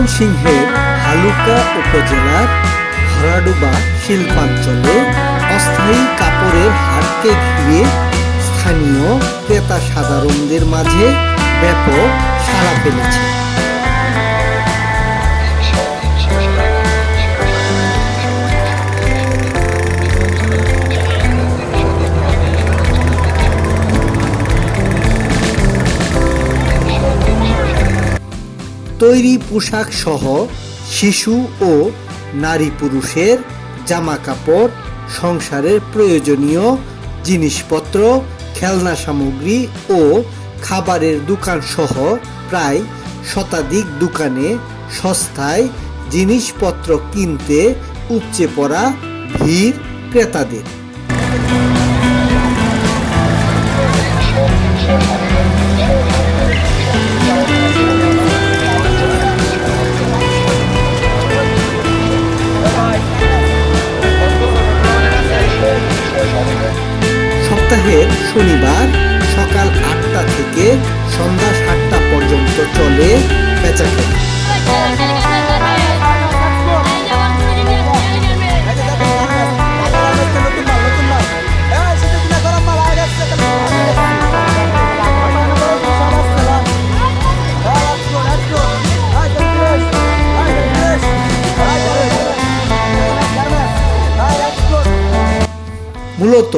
ময়মনসিংহের হালুকা উপজেলার ভরাডুবা শিল্পাঞ্চলে অস্থায়ী কাপড়ের হাটকে ঘিরে স্থানীয় ক্রেতা সাধারণদের মাঝে ব্যাপক সাড়া ফেলেছে। তৈরি পোশাক সহ শিশু ও নারী পুরুষের জামা কাপড়, সংসারের প্রয়োজনীয় জিনিসপত্র, খেলনা সামগ্রী ও খাবারের দোকান সহ প্রায় শতাধিক দোকানে সস্তায় জিনিসপত্র কিনতে উপচে পড়া ভিড় ক্রেতাদের। সপ্তাহের শনিবার সকাল ৮টা থেকে সন্ধ্যা ৭টা পর্যন্ত চলে বেচাকেনা। মূলত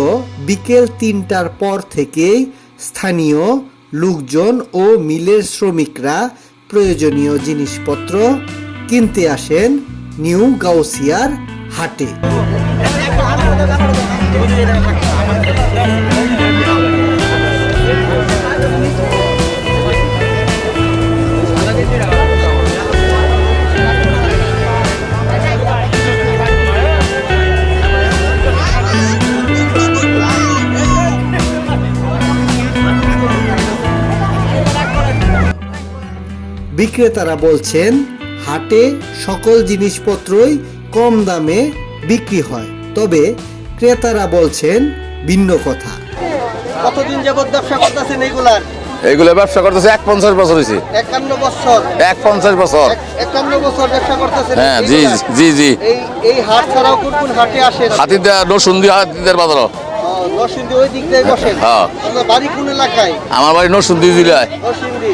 বিকেল ৩টার পর থেকেই স্থানীয় লোকজন ও মিলের শ্রমিকরা প্রয়োজনীয় জিনিসপত্র কিনতে আসেন নিউ গাউসিয়ার হাটে। বিক্রেতারা বলছেন হাটে সকল জিনিসপত্রই কম দামে বিক্রি হয়, তবে ক্রেতারা বলছেন ভিন্ন কথা। কতদিন যাবত ব্যবসা করতেছেন এইগুলা ব্যবসা করতেছে 51 বছর হয়েছে। 51 বছর 51 বছর 51 বছর ব্যবসা করতেছেন? হ্যাঁ, জি জি জি। এই হাট ছাড়াও কোন কোন হাটে আসেন? হাতিদা নরসিংদী হাতিদের বাজার। নরসিংদী ওই দিক দিয়ে বসেন? হ্যাঁ। আপনার বাড়ি কোন এলাকায়? আমার বাড়ি নরসিংদী জেলায়। নরসিংদী।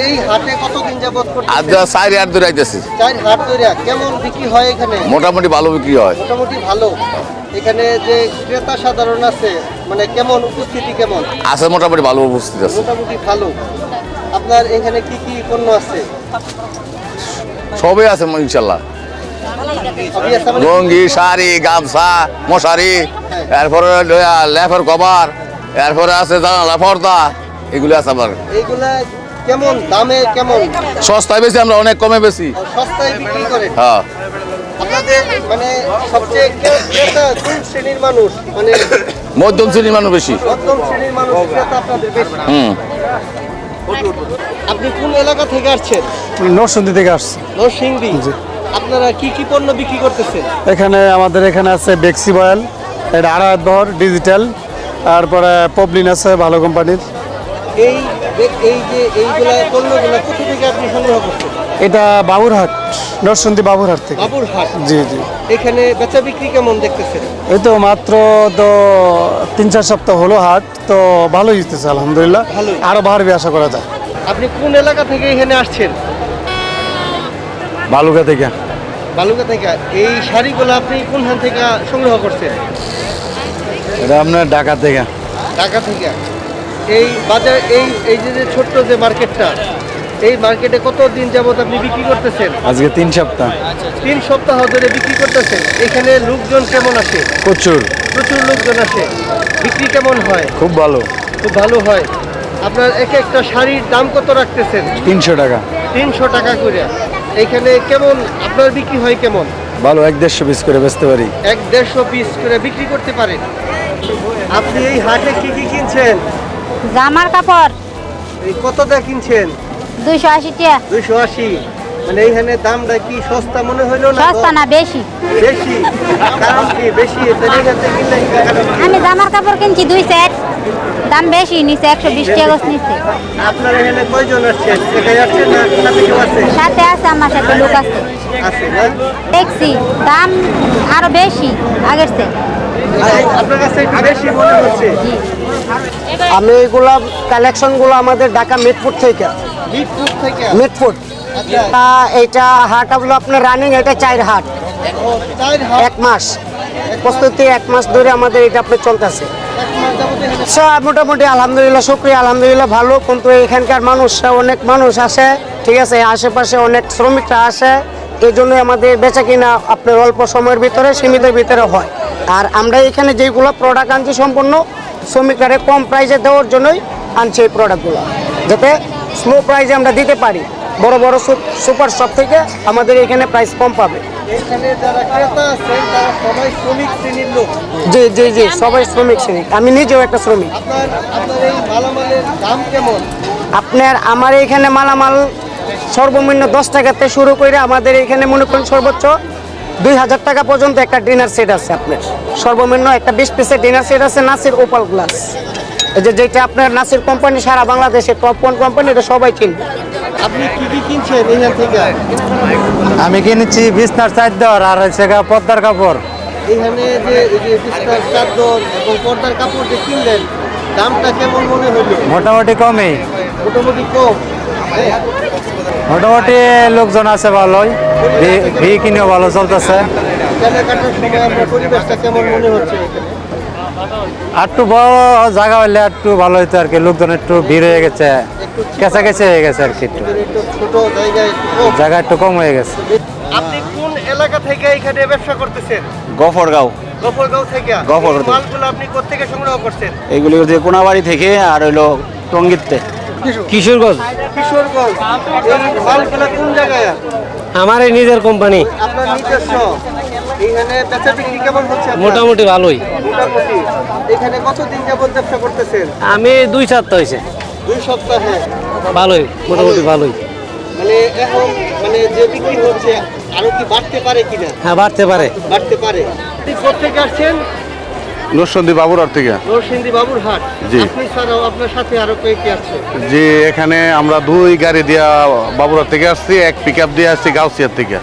এই হাটে কতদিন যাবত করতেছেন? আজ 4 ধরে আইতেছি। 4 হাট ধরে কেমন বিক্রি হয় এখানে? মোটামুটি ভালো বিক্রি হয়। মোটামুটি ভালো। এখানে যে ক্রেতা সাধারণ আছে মানে কেমন উপস্থিতি কেমন আছে? মোটামুটি ভালো উপস্থিতি আছে। মোটামুটি ভালো। আপনার এখানে কি কি পণ্য আছে? সবই আছে ইনশাল্লাহ। লুঙ্গি, শাড়ি, গামছা, মশারি, এরপরে লেফার কভার, এরপরে আছে জানালা পর্দা, এগুলো আছে আবার। এইগুলা কেমন দামে? কেমন সস্তায় বেশি, আমরা অনেক কমে বেশি। সস্তায় বিক্রি করেন? হ্যাঁ। আপনাদের মানে সবচেয়ে ক্রেতা কোন শ্রেণীর মানুষ? মানে মধ্যম শ্রেণীর মানুষ বেশি। মধ্যম শ্রেণীর মানুষ ক্রেতা আপনাদের বেশি। আপনি কোন এলাকা থেকে আসছেন? নরসিংদী থেকে আসছি। নরসিংদী। আপনারা কি কি পণ্য বিক্রি করতেছেন? আমাদের এখানে আছে বেক্সি বয়েল, এটা আড়াত বহর ডিজিটাল, তারপরে পবলিন আছে ভালো কোম্পানির। এই যে এইগুলা পণ্যগুলো কোথা থেকে আপনি সংগ্রহ করছেন? এটা বাবুরহাট, নরসিংদী বাবুরহাট থেকে। বাবুরহাট? জি জি। এখানে বেচা বিক্রি কেমন দেখতেছেন? এই তো মাত্র তো ৩-৪ সপ্তাহ হলো হাট, তো ভালোই হইতেছে আলহামদুলিল্লাহ। আরো বাড়বে আশা করা যায়। আপনি কোন এলাকা থেকে এখানে আসছেন? বালুকা থেকে। বালুকা থেকে। এই শাড়িগুলো আপনি কোনখান থেকে সংগ্রহ করছেন? এটা আপনার ঢাকা থেকে। ঢাকা থেকে। এই বাজার এই যে ছোট্ট যে মার্কেটটা, এই মার্কেটে কতদিন যাবত আপনি বিক্রি করতেছেন? আজকে 3 সপ্তাহ। 3 সপ্তাহ ধরে বিক্রি করতেছেন। এখানে লোকজন কেমন আসে? প্রচুর লোকজন আসে। বিক্রি কেমন হয়? খুব ভালো। খুব ভালো হয়। আপনার একটা শাড়ির দাম কত রাখতেছেন? 300 টাকা। 300 টাকা করে। এখানে কেমন আপনার বিক্রি হয় কেমন? ভালো, 1-150 পিস করে বেচতে পারি। 1-150 পিস করে বিক্রি করতে পারেন। আপনি এই হাটে কি কি কিনছেন? জামার কাপড়। এই কত দিয়ে কিনছেন? 280 টাকা। 280। মানে এইখানে দামটা কি সস্তা মনে হইলো না সস্তা না বেশি। বেশি? কারণ কি বেশি? তাহলে এখান থেকে কিনলে কি কারণ? আমি জামার কাপড় কিনছি 2 সেট, দাম বেশি নিছে, 120 টাকা গজ নিছে। আপনারা এখানে কয়জন আসছেন? একাই আসছেন না সাথে কেউ আছে? সাথে আছে, আমার সাথে লোক আছে। আছে না? দেখছি দাম আরো বেশি আগের চেয়ে। আপনার কাছে একটু বেশি মনে হচ্ছে? জি। আমি এইগুলা কালেকশনগুলো আমাদের ঢাকা মিটফুট থেকে। মিটফুট থেকে? মিটফুট আচ্ছা। এইটা হাট হলো আপনার রানিং, এটা 4 হাট, ও, তাই হাট 1 মাস প্রস্তুতি, 1 মাস ধরে আমাদের এটা আপনার চলতেছে। এক মাস যাবত এখানে আচ্ছা, মোটামুটি আলহামদুলিল্লাহ, শুক্রিয়া, আলহামদুলিল্লাহ ভালো। কিন্তু এখানকার অনেক মানুষ আসে, ঠিক আছে, আশেপাশে অনেক শ্রমিকরা আসে, এই জন্য আমাদের বেচা কিনা আপনার অল্প সময়ের ভিতরে সীমিতের ভিতরে হয়। আর আমরা এখানে যেগুলো প্রোডাক্ট আনছি সম্পূর্ণ শ্রমিকরা কম প্রাইসে দেওয়ার জন্যই আনছি এই প্রোডাক্টগুলো, যাতে স্লো প্রাইসে আমরা দিতে পারি। বড় বড় সুপার শপ থেকে আমাদের এখানে প্রাইস কম পাবে। এখানে যারা ক্রেতা আছেন তারা সবাই শ্রমিক শ্রেণীর লোক। জি জি জি, সবাই শ্রমিক, আমি নিজেও একটা শ্রমিক। আপনার এই মালামালের দাম কেমন? আমার এখানে মালামাল সর্বনিম্ন 10 টাকাতে শুরু করে আমাদের এখানে মনে করুন সর্বোচ্চ 2000 টাকা পর্যন্ত একটা ডিনার সেট আছে। আপনার সর্বনিম্ন একটা 20 পিসের ডিনার সেট আছে, নাসির ওপাল গ্লাস, যেটা আপনার নাসির কোম্পানি সারা বাংলাদেশে টপ 1 কোম্পানি, এটা সবাই কিনবে। আপনি কি কি কিনছেন এখান থেকে? আমি কিনেছি বিছনার চাদর আর হচ্ছে পদ্মার কাপড়। এখানে যে এই যে বিছানার চাদর এবং পর্দার কাপড় যে কিনলেন, দামটা কেমন মনে হলো? মোটামুটি কমই, মোটামুটি কম। মোটামুটি লোকজন আছে ভালোই, কিনেও ভালো চলতেছে। কেনাকাটার সময় আপনার পরিবেশটা কেমন মনে হচ্ছে এখানে? আর একটু বড় জায়গা হলে একটু ভালো হইতো আর কি, লোকজন একটু ভিড় হয়ে গেছে, কেঁচাকেচি হয়ে গেছে আর কি, একটু একটু ছোট জায়গায় একটু কম। জায়গা একটু কম হয়ে গেছে। আপনি কোন এলাকা থেকে এখানে ব্যবসা করতেছেন? গফরগাঁও। গফরগাঁও থেকে? গফরগাঁও থেকে। এই মালগুলো আপনি কোত্থেকে সংগ্রহ করছেন? এইগুলি হচ্ছে কোনাবাড়ি থেকে আর হইলো টঙ্গিতে। কিশোরগঞ্জ কিশোরগঞ্জ। এই মালগুলো কোন জায়গায়? আমার এই নিজের কোম্পানি, আপনার নিজস্ব। এখানে বেচা বিক্রি কেমন হচ্ছে আপনার? মোটামুটি ভালোই। মোটামুটি। এখানে কতদিন যাবত ব্যবসা করতেছেন? আমি 2 সপ্তাহ হয়েছে, 2 সপ্তাহে। ভালোই, মোটামুটি ভালোই। মানে এখন মানে যে বিক্রি হচ্ছে আরো কি বাড়তে পারে কিনা? হ্যাঁ, বাড়তে পারে। বাড়তে পারে। আপনি কোথেকে আসছেন? নরসিংদী বাবুরহাট থেকে। নরসিংদী বাবুরহাট। জি। আপনি ছাড়াও আপনার সাথে আরো কে কে আছে? যে এখানে আমরা 2 গাড়ি দিয়া বাবুরহাট থেকে আসছি, 1 পিকআপ দিয়ে আসছি গাউসিয়ার থেকে।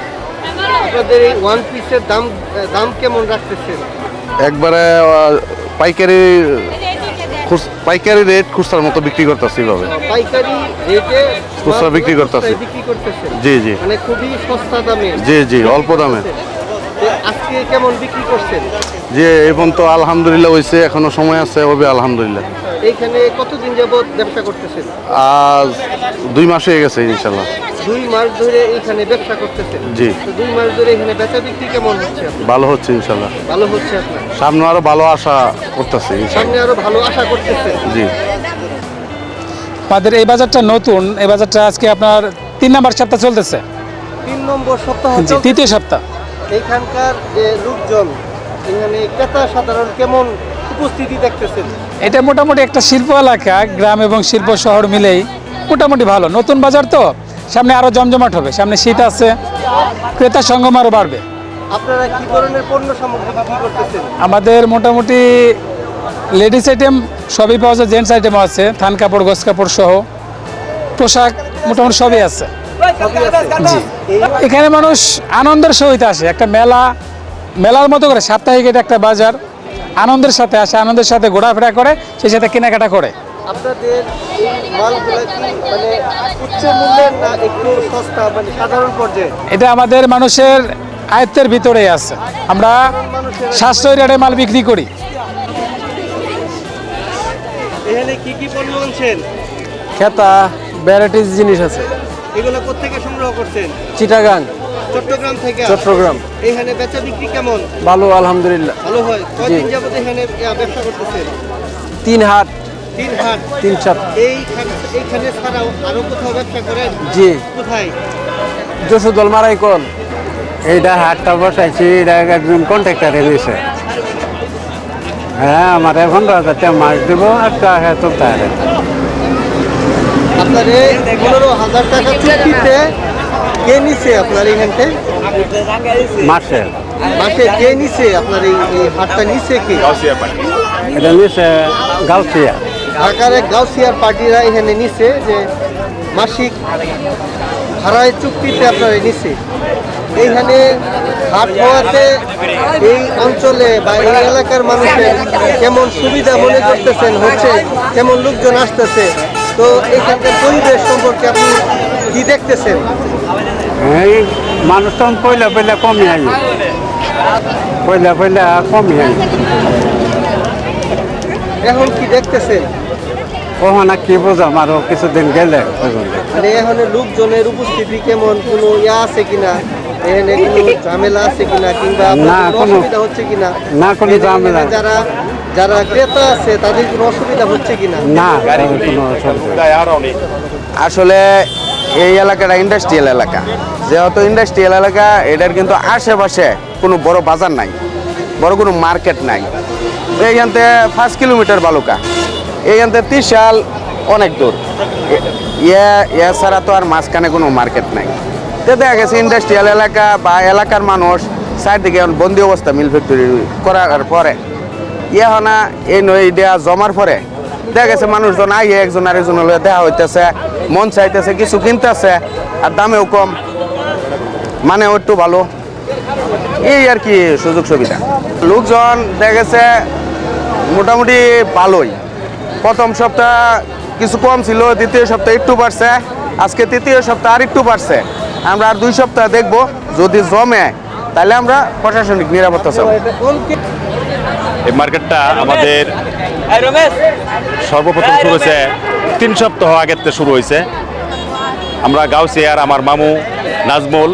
আপনাদের এই ওয়ান পিসের দাম কেমন রাখতেছেন? একবারে পাইকারি রেট খুচরার মতো বিক্রি করতেছি এইভাবে। পাইকারি রেটে খুচরা বিক্রি করতেছি। বিক্রি করতেছেন? জি জি মানে খুবই সস্তা দামে। জি জি, অল্প দামে। তো আজকে কেমন বিক্রি করছেন? যে এখন তো আলহামদুলিল্লাহ হয়েছে, এখনো সময় আছে, হবে আলহামদুলিল্লাহ। এইখানে কতদিন যাবত ব্যবসা করতেছেন? আজ 2 মাস হয়ে গেছে ইনশাল্লাহ। 2 মাস ধরে এখানে ব্যবসা করতেছেন? জি। তো 2 মাস ধরে এখানে বেচা বিক্রি কেমন হচ্ছে আপনার? ভালো হচ্ছে ইনশাল্লাহ। ভালো হচ্ছে আপনার? সামনে আরো ভালো আশা করতেছি ইনশাল্লাহ। সামনে আরো ভালো আশা করতেছেন? জি। আমাদের এই বাজারটা নতুন, এই বাজারটা আজকে আপনার 3 নম্বর সপ্তাহ চলতেছে। 3 নম্বর সপ্তাহ জি, চলতেছে। 3য় সপ্তাহ। এইখানকার যে লোকজন, এখানে ক্রেতা সাধারণ কেমন উপস্থিতি দেখতেছেন? এটা মোটামুটি একটা শিল্প এলাকা, গ্রাম এবং শিল্প শহর মিলেই মোটামুটি ভালো। নতুন বাজার তো, সামনে আরো জমজমাট হবে, সামনে শীত আছে, ক্রেতা সঙ্গম আরো বাড়বে। আপনারা কি ধরনের পণ্য সামগ্রী বিক্রি করতেছেন? আমাদের মোটামুটি লেডিস আইটেম সবই পাওয়া যায়, জেন্টস আইটেমও আছে, থান কাপড়, গস কাপড় সহ পোশাক মোটামুটি সবই আছে। সবই আছে? জি। এখানে মানুষ আনন্দের সহিত আসে, একটা মেলার মতো করে, সাপ্তাহিক এটা একটা বাজার, আনন্দের সাথে আসে, আনন্দের সাথে ঘোরাফেরা করে, সেই সাথে কেনাকাটা করে। আপনাদের এই মালগুলো কি মানে উচ্চ মূল্যের না একটু সস্তা, মানে সাধারণ পর্যায়ে? এটা আমাদের মানুষের আয়ত্তের ভিতরেই আছে, আমরা সাশ্রয়ী রেটে মাল বিক্রি করি। এখানে কি কি পণ্য আনছেন? খেতা ভ্যারাইটিস জিনিস আছে। এগুলো কোত্থেকে সংগ্রহ করছেন? চিটাগাং, চট্টগ্রাম থেকে? চট্টগ্রাম। এখানে বেচা বিক্রি কেমন? ভালো, আলহামদুলিল্লাহ। ভালো হয়। কয়দিন যাবত এখানে ব্যবসা করতেছেন? 3 হাট, 3 হাট। 3 সপ্তাহ। এইখানে ছাড়াও আরো কোথাও ব্যবসা করেন? জি। কোথায়? যশোদল মারাইকল, এইটা হাটটা বসাইছি, এটা একজন কন্ট্রাক্টারে দিয়েছে। হ্যাঁ, আমার 15,000 মাস দেবো, একটা চলতে হবে। আপনার এই 15,000 টাকা চুক্তিতে কে নিছে আপনার এইখানতে? মাসে মাসে কে নিছে আপনার এই হাটটা নিছে কে? এটা নিচে গাউছিয়া ঢাকার এক গাউসিয়ার পার্টিরা এখানে নিছে যে মাসিক ভাড়ায় চুক্তিতে আপনারা নিছে। এইখানে হাট হওয়াতে এই অঞ্চলে বা এই এলাকার মানুষের কেমন সুবিধা মনে করতেছেন হচ্ছে, কেমন লোকজন আসতেছে, তো এইখানকার পরিবেশ সম্পর্কে আপনি কি দেখতেছেন? এই মানুষ তখন পয়লা পয়লা কমই আই পয়লা পয়লা কমই আই এখন কি দেখতেছেন? ওখানে কি বোঝাম আরো কিছুদিন গেলে বুঝবেন। মানে এখানে লোকজনের উপস্থিতি কেমন, কোনো ইয়া আছে কিনা, এখানে কোনো ঝামেলা আছে কিনা, কিংবা আপনার না, কোনো কোনো- অসুবিধা হচ্ছে কিনা? না, কোনো এখানে ঝামেলা। যারা যারা ক্রেতা আছে তাদের কোনো অসুবিধা হচ্ছে কিনা? না কোনো অসুবিধা আসলে এই এলাকাটা ইন্ডাস্ট্রিয়াল এলাকা, যেহেতু ইন্ডাস্ট্রিয়াল এলাকা এটার কিন্তু আশেপাশে কোনো বড় বাজার নাই, বড় কোনো মার্কেট নাই। এইখান থেকে 5 কিলোমিটার বালুকা, এইখান থেকে ত্রিশাল অনেক দূর, ইয়া ছাড়া তো আর মাঝখানে কোনো মার্কেট নাই। তো দেখা গেছে ইন্ডাস্ট্রিয়াল এলাকা বা এলাকার মানুষ চারদিকে বন্দি অবস্থা মিল ফ্যাক্টরি করার পরে না এই নইটা জমার পরে দেখা গেছে মানুষজন আইয়ে একজন আরেকজন হলে দেখা হইতেছে, মন চাইতেছে, কিছু কিনতেছে, আর দামেও কম, মানেও একটু ভালো, এই আর কি সুযোগ সুবিধা। লোকজন দেখা গেছে মোটামুটি ভালোই। প্রথম সপ্তাহ কিছু কম ছিল, দ্বিতীয় সপ্তাহ একটু বাড়ছে, আজকে তৃতীয় সপ্তাহ আর একটু বাড়ছে। আমরা আর 2 সপ্তাহ দেখবো, যদি জমে তাহলে আমরা প্রশাসনিক নিরাপত্তা চাবো। এই মার্কেটটা আমাদের সর্বপ্রথম শুরু হয়েছে 3 সপ্তাহ আগের থেকে শুরু হয়েছে। আমরা গাউসিয়ার আমার মামু নাজমুল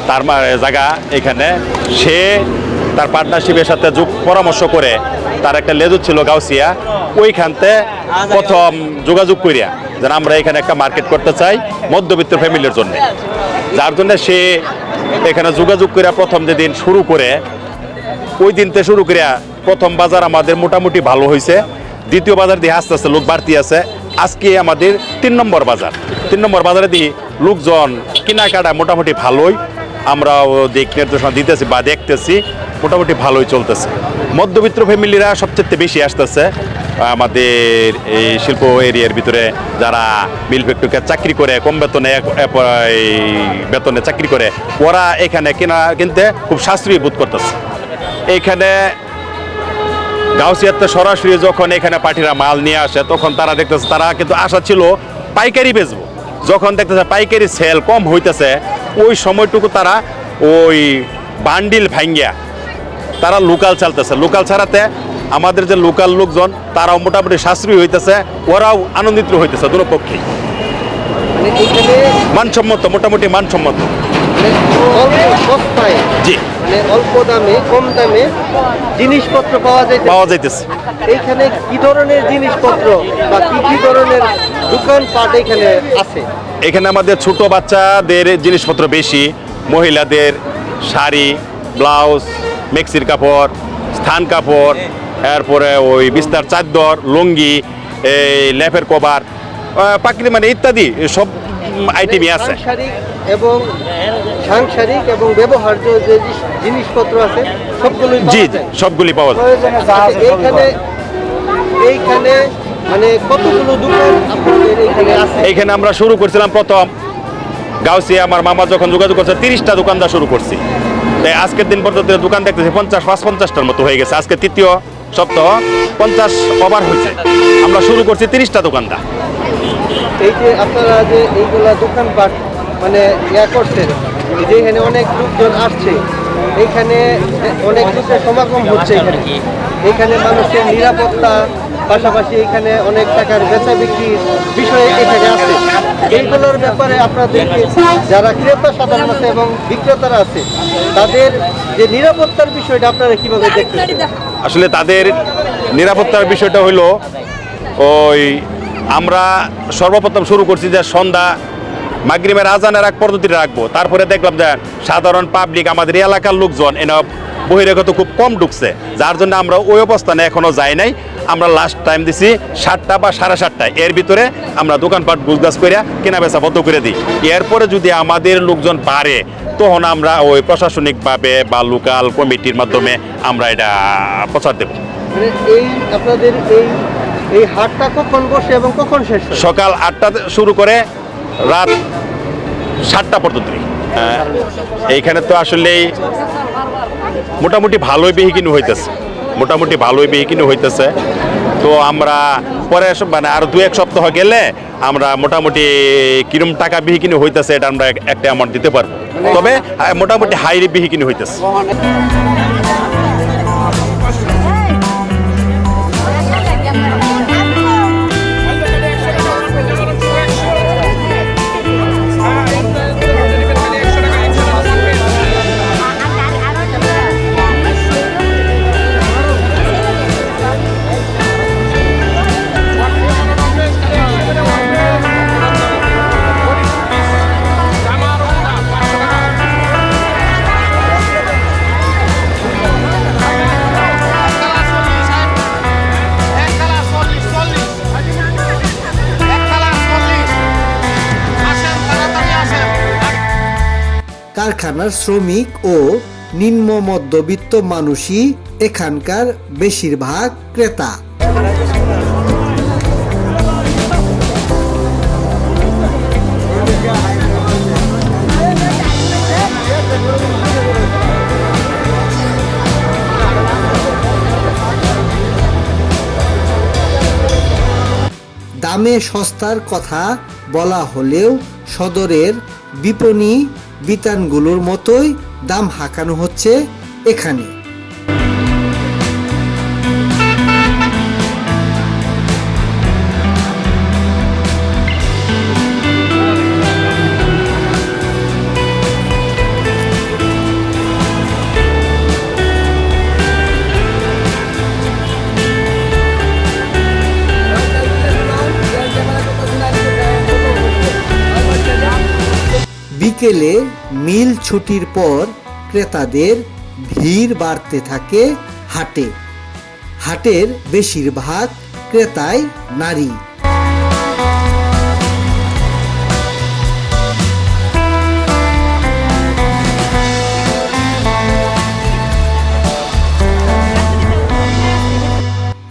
তার জায়গা এখানে, সে তার পার্টনারশিপের সাথে পরামর্শ করে তার একটা লেজুর ছিল গাউসিয়া, ওইখানতে প্রথম যোগাযোগ করিয়া যেন আমরা এখানে একটা মার্কেট করতে চাই মধ্যবিত্ত ফ্যামিলির জন্য, যার জন্য সে এখানে যোগাযোগ করিয়া প্রথম যেদিন শুরু করে ওই দিনতে শুরু করিয়া প্রথম বাজার আমাদের মোটামুটি ভালো হয়েছে। দ্বিতীয় বাজার দিয়ে আস্তে আস্তে লোক বাড়তি আছে। আজকে আমাদের 3 নম্বর বাজার। 3 নম্বর বাজারে দিয়ে লোকজন কেনাকাটা মোটামুটি ভালোই, আমরাও দিক নির্দেশনা দিতেছি বা দেখতেছি, মোটামুটি ভালোই চলতেছে। মধ্যবিত্ত ফ্যামিলিরা সবচেয়ে বেশি আসতেছে আমাদের এই শিল্প এরিয়ার ভিতরে, যারা মিল ফ্যাক্টরিতে চাকরি করে কম বেতনে এই বেতনে চাকরি করে, ওরা এখানে কিনতে খুব সাশ্রয়ী বোধ করতেছে। এইখানে গাউসিয়াতে সরাসরি যখন এখানে পার্টিরা মাল নিয়ে আসে তখন তারা দেখতেছে, তারা কিন্তু আশা ছিল পাইকারি বেচবো, যখন দেখতেছে পাইকারি সেল কম হইতেছে ওই সময়টুকু তারা ওই বান্ডিল ভাঙ্গিয়া তারা লোকাল চালতেছে। লোকাল ছাড়াতে আমাদের যে লোকাল লোকজন তারাও মোটামুটি সাশ্রয়ী হইতেছে, ওরাও আনন্দিত হইতেছে, দুটো পক্ষেই মানে এইখানে মানসম্মত, মোটামুটি মানসম্মত। অল্প সস্তায়, জি, মানে অল্প দামে কম দামে জিনিসপত্র পাওয়া যাইতেছে। এইখানে কি ধরনের জিনিসপত্র বা কি কি ধরনের দোকানপাট এখানে আছে? এখানে আমাদের ছোট বাচ্চাদের জিনিসপত্র বেশি, মহিলাদের শাড়ি, ব্লাউজ, মেক্সির কাপড়, স্থান কাপড়, এরপরে ওই বিস্তার চাদর, লুঙ্গি, এই লেফের কভার, পাকড়ি মানে ইত্যাদি সব আইটেমই আছে। সাংসারিক এবং ব্যবহার্য যে জিনিসপত্র আছে সবগুলোই জি পাওয়া জি, যায়। সবগুলি পাওয়া যায়। এইখানে মানে কতগুলো দোকান আপনাদের এখানে আছে? এইখানে আমরা শুরু করছিলাম প্রথম গাউসিয়া আমার মামা যখন যোগাযোগ করছে 30টা দোকানদার শুরু করছি। তাই আজকের দিন পর্যন্ত দোকান দেখতেছি 50-50টার মতো হয়ে গেছে। আজকে তৃতীয় সপ্তাহ 50 ওভার হয়েছে। আমরা শুরু করছি 30টা দোকানদার। এই যে আপনারা যে এইগুলা দোকানপাট মানে করছেন, এই যে এখানে অনেক লোকজন আসছে, এইখানে অনেক লোকের সমাগম হচ্ছে, এখানে মানুষের নিরাপত্তা, পাশাপাশি এখানে অনেক টাকার বেচা বিক্রির বিষয় এখানে আছে। এইগুলোর ব্যাপারে আপনাদেরকে যারা ক্রেতা সাধারণ আছে এবং বিক্রেতারা আছে, তাদের যে নিরাপত্তার বিষয়টা আপনারা কিভাবে দেখতেছেন? আসলে তাদের নিরাপত্তার বিষয়টা হলো ওই আমরা সর্বপ্রথম শুরু করছি যে সন্ধ্যা মাগরিবের আজানের এক পদ্ধতিটা রাখবো। তারপরে দেখলাম যে সাধারণ পাবলিক আমাদের এলাকার লোকজন এনে বহিরাগত খুব কম ঢুকছে, যার জন্য আমরা ওই অবস্থানে এখনো যাই নাই। আমরা লাস্ট টাইম দিছি 7টা বা 7:30 এর ভিতরে আমরা দোকানপাট গুজগাছ করে কেনা বেচা বন্ধ করে দিই। এরপরে যদি আমাদের লোকজন পারে তখন আমরা ওই প্রশাসনিকভাবে বা লোকাল কমিটির মাধ্যমে আমরা এটা প্রচার দেব। মানে এই আপনাদের এই হাটটা কখন বসে এবং কখন শেষ হয়? সকাল 8টা শুরু করে রাত 7টা পর্যন্ত। এইখানে তো আসলে মোটামুটি ভালোই বেহিকিনি হইতেছে, তো আমরা পরে মানে আরো 2-1 সপ্তাহ গেলে আমরা মোটামুটি কিরম টাকা বিহিকিনি হইতেছে এটা আমরা একটা অ্যামাউন্ট দিতে পারবো, তবে মোটামুটি হাইলি বিহিকিনি হইতেছে। কারখানার শ্রমিক ও নিম্ন মধ্যবিত্ত মানুষই এখানকার বেশিরভাগ ক্রেতা। দামে সস্তার কথা বলা হলেও সদরের বিপণী বিতানগুলোর মতোই দাম হাঁকানো হচ্ছে এখানে। বিকেলে মিল ছুটির পর ক্রেতাদের ভিড় বাড়তে থাকে হাটে। হাটের বেশিরভাগ ক্রেতাই নারী।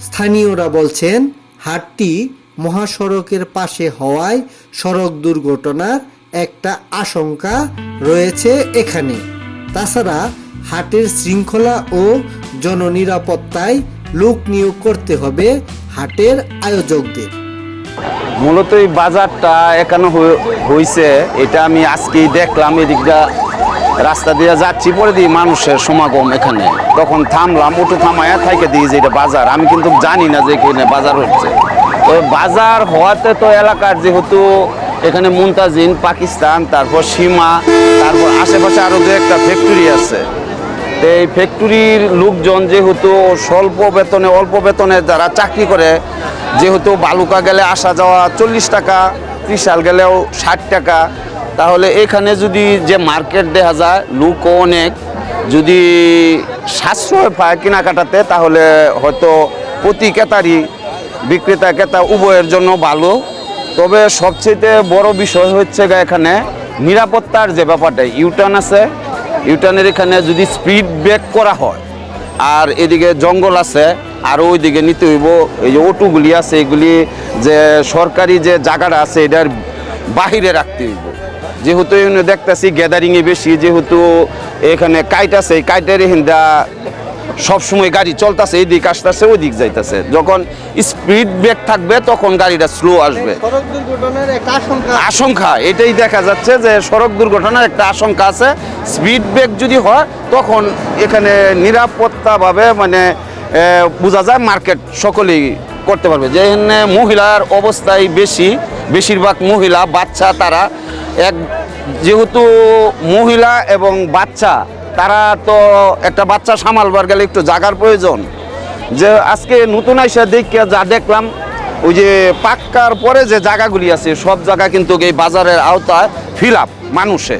স্থানীয়রা বলছেন হাটটি মহাসড়কের পাশে হওয়ায় সড়ক দুর্ঘটনার একটা আশঙ্কা রয়েছে এখানে। তাছাড়া হাটের শৃঙ্খলা ও জননিরাপত্তায় লোক নিয়োগ করতে হবে হাটের আয়োজকদের। মূলত এই বাজারটা এখানে হয়েছে, এটা আমি আজকেই দেখলাম। এদিকটা রাস্তা দিয়ে যাচ্ছি, পরে দিয়ে মানুষের সমাগম এখানে, তখন থামলাম, অটো থামায়া থাইকে দিয়ে যে এটা বাজার। আমি কিন্তু জানি না যে এখানে বাজার হচ্ছে। তো বাজার হওয়াতে তো এলাকার যেহেতু এখানে মুনতাজিন, পাকিস্তান, তারপর সীমা, তারপর আশেপাশে আরও যে একটা ফ্যাক্টরি আছে, তো এই ফ্যাক্টরির লোকজন যেহেতু স্বল্প বেতনে অল্প বেতনে যারা চাকরি করে, যেহেতু বালুকা গেলে আসা যাওয়া 40 টাকা, ত্রিশাল গেলেও 60 টাকা, তাহলে এখানে যদি যে মার্কেট দেখা যায় লোকও অনেক, যদি সাশ্রয় পায় কেনাকাটাতে, তাহলে হয়তো প্রতি ক্রেতারই বিক্রেতা ক্রেতা উভয়ের জন্য ভালো। তবে সবচেয়ে বড় বিষয় হচ্ছে এখানে নিরাপত্তার যে ব্যাপারটা, ইউটার্ন আছে, ইউটার্নের এখানে যদি স্পিড ব্রেক করা হয়, আর এদিকে জঙ্গল আছে, আর ওইদিকে নিতে হইব এই যে অটোগুলি আছে, এগুলি যে সরকারি যে জায়গাটা আছে এটার বাহিরে রাখতে হইব। যেহেতু দেখতেছি গ্যাদারিংয়ে বেশি, যেহেতু এখানে কাইট আছে, এই কাইটের হিন্দা সবসময় গাড়ি চলতেছে, এই দিক আসতেছে ওই দিক যাইতেছে। যখন স্পিড ব্রেক থাকবে তখন গাড়িটা স্লো আসবে। সড়ক দুর্ঘটনার একটা আশঙ্কা এটাই দেখা যাচ্ছে যে সড়ক দুর্ঘটনার একটা আশঙ্কা আছে। স্পিড ব্রেক যদি হয় তখন এখানে নিরাপত্তাভাবে মানে বোঝা যায় মার্কেট সকলেই করতে পারবে। যেখানে মহিলার অবস্থায় বেশিরভাগ মহিলা, বাচ্চা, তারা যেহেতু মহিলা এবং বাচ্চা, তারা তো একটা বাচ্চা সামালবার গেলে একটু জায়গার প্রয়োজন। যে আজকে নতুন আইসা যা দেখলাম, ওই যে পাক্কার পরে যে জায়গাগুলি আছে সব জায়গা কিন্তু এই বাজারের আওতায় ফিল আপ মানুষে।